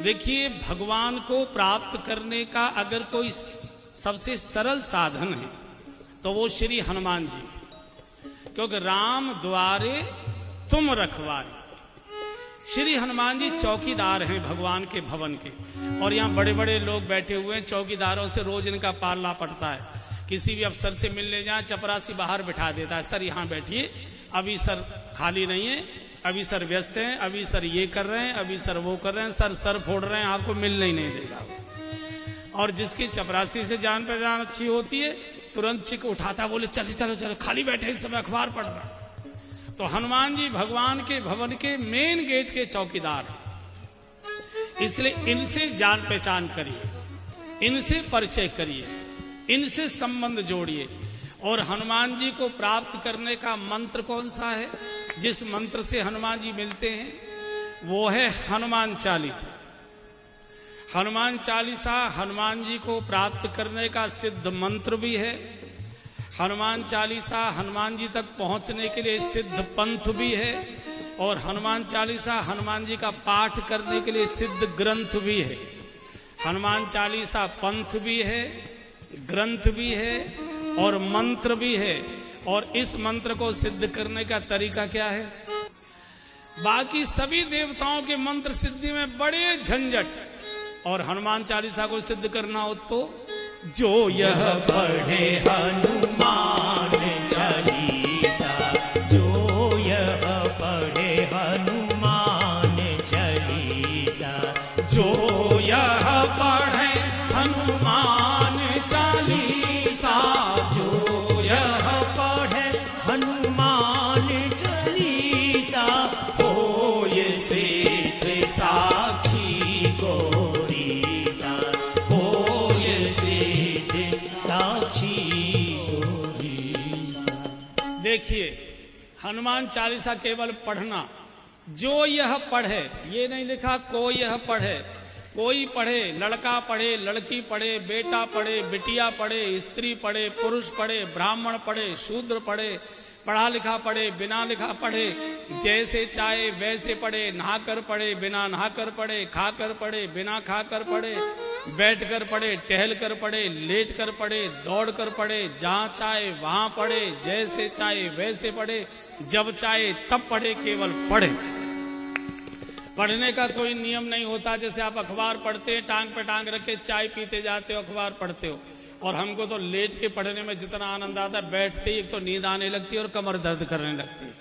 देखिए, भगवान को प्राप्त करने का अगर कोई सबसे सरल साधन है तो वो श्री हनुमान जी, क्योंकि राम द्वारे तुम रखवारे। श्री हनुमान जी चौकीदार हैं भगवान के भवन के, और यहाँ बड़े बड़े लोग बैठे हुए हैं, चौकीदारों से रोज इनका पालना पड़ता है। किसी भी अफसर से मिलने जाए, चपरासी बाहर बिठा देता है, सर यहाँ बैठिए, अभी सर खाली नहीं है, अभी सर व्यस्त हैं, अभी सर ये कर रहे हैं, अभी सर वो कर रहे हैं, सर फोड़ रहे हैं, आपको मिलने ही नहीं देगा। और जिसकी चपरासी से जान पहचान अच्छी होती है, तुरंत चिक उठाता, बोले चलो चलो चलो, खाली बैठे इस समय अखबार पढ़ रहा। तो हनुमान जी भगवान के भवन के मेन गेट के चौकीदार, इसलिए इनसे जान पहचान करिए, इनसे परिचय करिए, इनसे संबंध जोड़िए। और हनुमान जी को प्राप्त करने का मंत्र कौन सा है? जिस मंत्र से हनुमान जी मिलते हैं वो है हनुमान चालीसा। हनुमान चालीसा हनुमान जी को प्राप्त करने का सिद्ध मंत्र भी है। हनुमान चालीसा हनुमान जी तक पहुंचने के लिए सिद्ध पंथ भी है, और हनुमान चालीसा हनुमान जी का पाठ करने के लिए सिद्ध ग्रंथ भी है। हनुमान चालीसा पंथ भी है, ग्रंथ भी है और मंत्र भी है। और इस मंत्र को सिद्ध करने का तरीका क्या है? बाकी सभी देवताओं के मंत्र सिद्धि में बड़े झंझट, और हनुमान चालीसा को सिद्ध करना हो तो जो यह पढ़े हनुमान चालीसा, जो यह पढ़े हनुमान चालीसा, जो यह पढ़े हनुमान चालीसा, जो यह पढ़े हनुमान चालीसा, होय सिद्ध साक्षी गौरीसा, होय सिद्ध साक्षी गौरीसा। देखिए, हनुमान चालीसा केवल पढ़ना, जो यह पढ़े, ये नहीं लिखा कोई यह पढ़े। कोई पढ़े, लड़का पढ़े, लड़की पढ़े, बेटा पढ़े, बिटिया पढ़े, स्त्री पढ़े, पुरुष पढ़े, ब्राह्मण पढ़े, शूद्र पढ़े, पढ़ा लिखा पढ़े, बिना लिखा पढ़े, जैसे चाहे वैसे पढ़े, नहाकर पढ़े, बिना नहाकर पढ़े, खाकर पढ़े, बिना खाकर पढ़े, बैठकर पढ़े, टहल कर पढ़े, लेट कर पढ़े, दौड़ कर पढ़े, जहां चाहे वहां पढ़े, जैसे चाहे वैसे पढ़े, जब चाहे तब पढ़े, केवल पढ़े। पढ़ने का कोई नियम नहीं होता। जैसे आप अखबार पढ़ते हैं, टांग पे टांग रख के चाय पीते जाते हो, अखबार पढ़ते हो, और हमको तो लेट के पढ़ने में जितना आनंद आता है, बैठते ही एक तो नींद आने लगती है और कमर दर्द करने लगती है।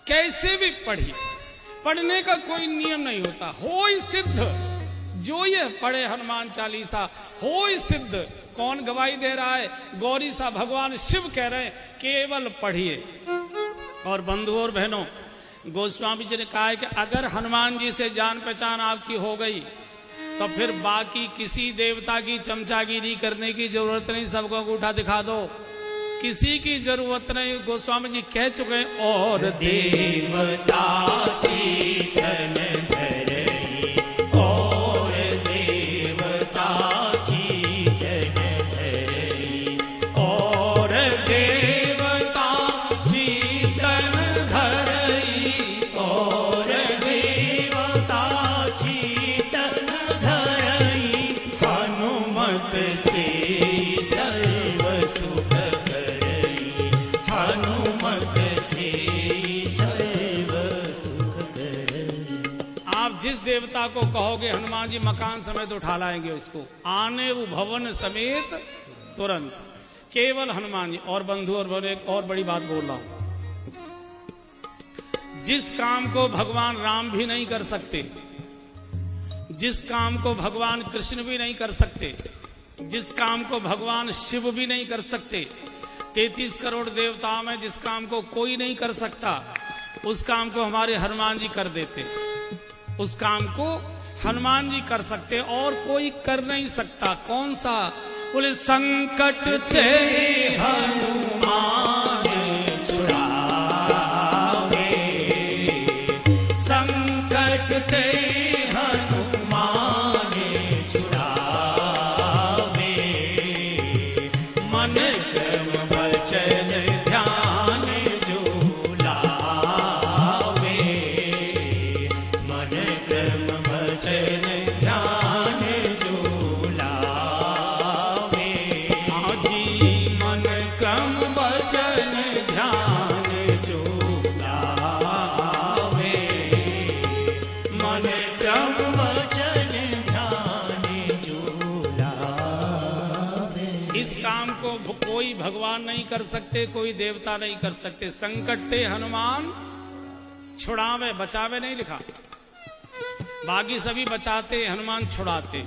कैसे भी पढ़िए, पढ़ने का कोई नियम नहीं होता। होय सिद्ध, जो ये पढ़े हनुमान चालीसा होय सिद्ध। कौन गवाही दे रहा है? गौरी सा भगवान शिव कह रहे हैं, केवल पढ़िए। और बंधुओं और बहनों, गोस्वामी जी ने कहा है कि अगर हनुमान जी से जान पहचान आपकी हो गई तो फिर बाकी किसी देवता की चमचागिरी करने की जरूरत नहीं, सबको अंगूठा दिखा दो, किसी की जरूरत नहीं। गोस्वामी जी कह चुके हैं, और देवता चेतन धरई, और देवता चेतन धरई, और देवता चेतन धरई, और देवता चेतन धरई, हनुमत से सर्व सुख करई, हनुमत से सर्व सुख करई। आप जिस देवता को कहोगे हनुमान जी मकान समेत उठा लाएंगे उसको, आने वो भवन समेत तुरंत, केवल हनुमान जी। और बंधु और बहनों, एक और बड़ी बात बोल रहा हूं, जिस काम को भगवान राम भी नहीं कर सकते, जिस काम को भगवान कृष्ण भी नहीं कर सकते, जिस काम को भगवान शिव भी नहीं कर सकते, 33 करोड़ देवताओं में जिस काम को कोई नहीं कर सकता, उस काम को हमारे हनुमान जी कर देते। उस काम को हनुमान जी कर सकते और कोई कर नहीं सकता। कौन सा? बोले संकट ते हनुमान छुड़ावे, संकट ते हनुमान छुड़ावे, मन क्रम वचन ध्यान जो लावे, मन क्रम वचन कोई भगवान नहीं कर सकते, कोई देवता नहीं कर सकते। संकट ते हनुमान छुड़ावे, बचावे नहीं लिखा। बाकी सभी बचाते, हनुमान छुड़ाते।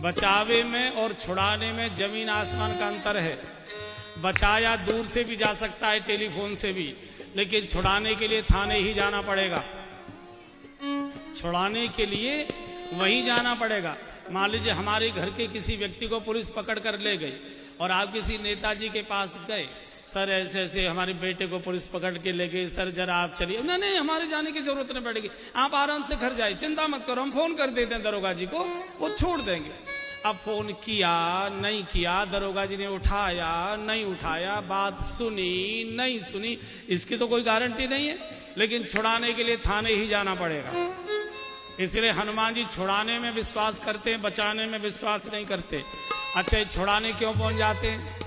बचावे में और छुड़ाने में जमीन आसमान का अंतर है। बचाया दूर से भी जा सकता है, टेलीफोन से भी, लेकिन छुड़ाने के लिए थाने ही जाना पड़ेगा। छुड़ाने के लिए वहीं जाना पड़ेगा। मान लीजिए हमारे घर के किसी व्यक्ति को पुलिस पकड़ कर ले गई और आप किसी नेताजी के पास गए, सर ऐसे ऐसे हमारे बेटे को पुलिस पकड़ के ले गई, सर जरा आप चलिए। नहीं नहीं, हमारे जाने की जरूरत नहीं पड़ेगी, आप आराम से घर जाइए, चिंता मत करो, हम फोन कर देते हैं दरोगा जी को, वो छोड़ देंगे। अब फोन किया नहीं किया, दरोगा जी ने उठाया नहीं उठाया, बात सुनी नहीं सुनी, इसकी तो कोई गारंटी नहीं है। लेकिन छुड़ाने के लिए थाने ही जाना पड़ेगा। इसलिए हनुमान जी छुड़ाने में विश्वास करते हैं, बचाने में विश्वास नहीं करते। अच्छा, ये छुड़ाने क्यों पहुंच जाते हैं?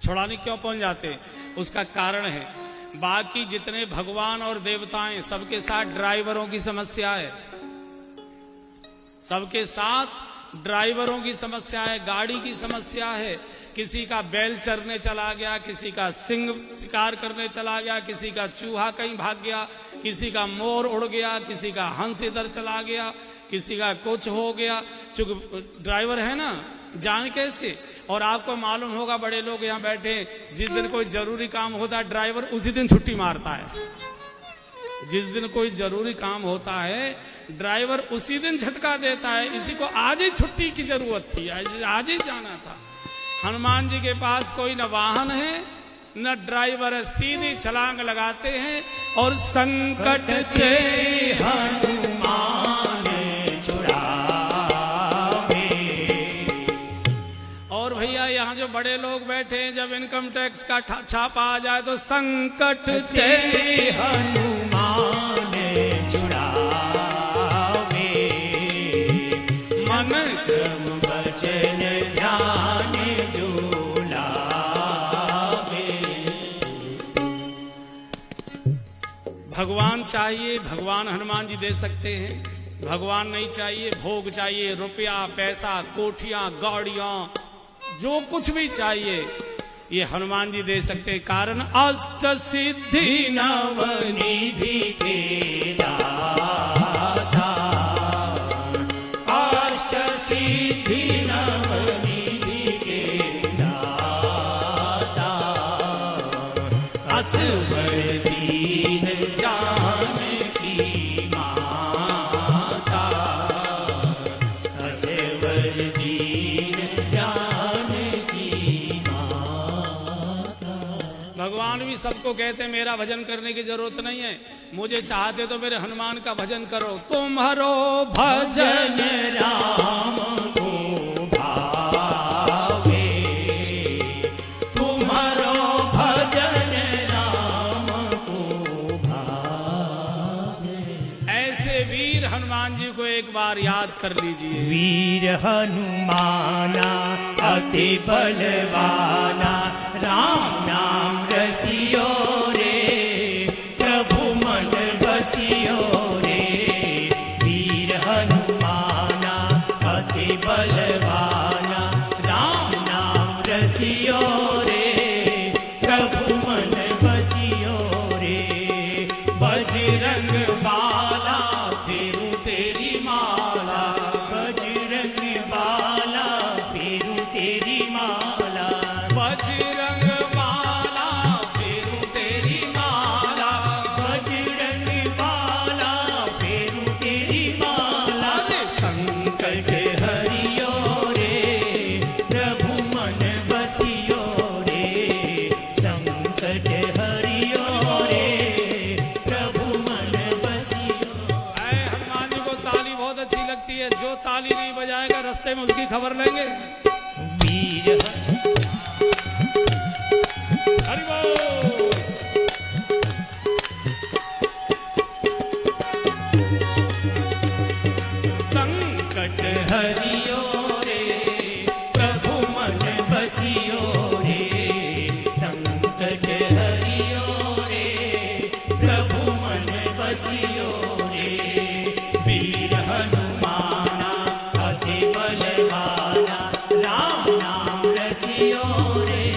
छुड़ाने क्यों पहुंच जाते हैं? उसका कारण है, बाकी जितने भगवान और देवताएं सबके साथ ड्राइवरों की समस्या है। सबके साथ ड्राइवरों की समस्या है, गाड़ी की समस्या है। किसी का बैल चरने चला गया, किसी का सिंह शिकार करने चला गया, किसी का चूहा कहीं भाग गया, किसी का मोर उड़ गया, किसी का हंस इधर चला गया, किसी का कुछ हो गया। चूंकि ड्राइवर है ना, जान कैसे। और आपको मालूम होगा, बड़े लोग यहाँ बैठे, जिस दिन कोई जरूरी काम होता है ड्राइवर उसी दिन छुट्टी मारता है। जिस दिन कोई जरूरी काम होता है ड्राइवर उसी दिन झटका देता है। इसी को आज ही छुट्टी की जरूरत थी, आज ही जाना था। हनुमान जी के पास कोई न वाहन है न ड्राइवर है, सीधी छलांग लगाते हैं और संकट ते हनुमान छुड़ावे। और भैया यहाँ जो बड़े लोग बैठे हैं, जब इनकम टैक्स का छापा आ जाए तो संकट ते हनुमान छुड़ावे। मन क्रम वचन ध्यान जो लावे। भगवान चाहिए, भगवान हनुमान जी दे सकते हैं। भगवान नहीं चाहिए, भोग चाहिए, रुपया पैसा, कोठियां गाड़ियां, जो कुछ भी चाहिए ये हनुमान जी दे सकते। कारण अष्ट सिद्धि नवनिधि के दाता, अष्ट सिद्धि नवनिधि के दाता, असवर दीन जानकी माता, असवर दीन भगवान भी सबको कहते हैं मेरा भजन करने की जरूरत नहीं है, मुझे चाहते तो मेरे हनुमान का भजन करो। तुम्हारो भजन राम को भावे, तुम्हारो भजन राम को भावे। ऐसे वीर हनुमान जी को एक बार याद कर लीजिए। वीर हनुमाना अति बलवाना, राम नाम रसियो रे, प्रभु मन बसियो रे। वीर हनुमाना अति बलवाना, राम नाम रसियो रे, प्रभु मन बसियो रे। बजरंग बाला फेरू तेरी माला, बजरंग बाला फेरू तेरी माला, बजरंग माला फेरू तेरी माला, बजरंग बाला फेरू तेरी माला। संकट हरियो रे, प्रभु मन बसियो रे, संकट हरियो रे, प्रभु मन बसियो। हनुमान जी को ताली बहुत अच्छी लगती है, जो ताली नहीं बजाएगा रास्ते में उसकी खबर लेंगे। वीर हरि बोल। संकट हरियो रे, प्रभु मन बसियो रे, संकट हरियो रे, प्रभु मन बसियो रे। वीर हनुमाना अति बलवाना, राम नाम रसियो रे,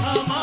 हमारे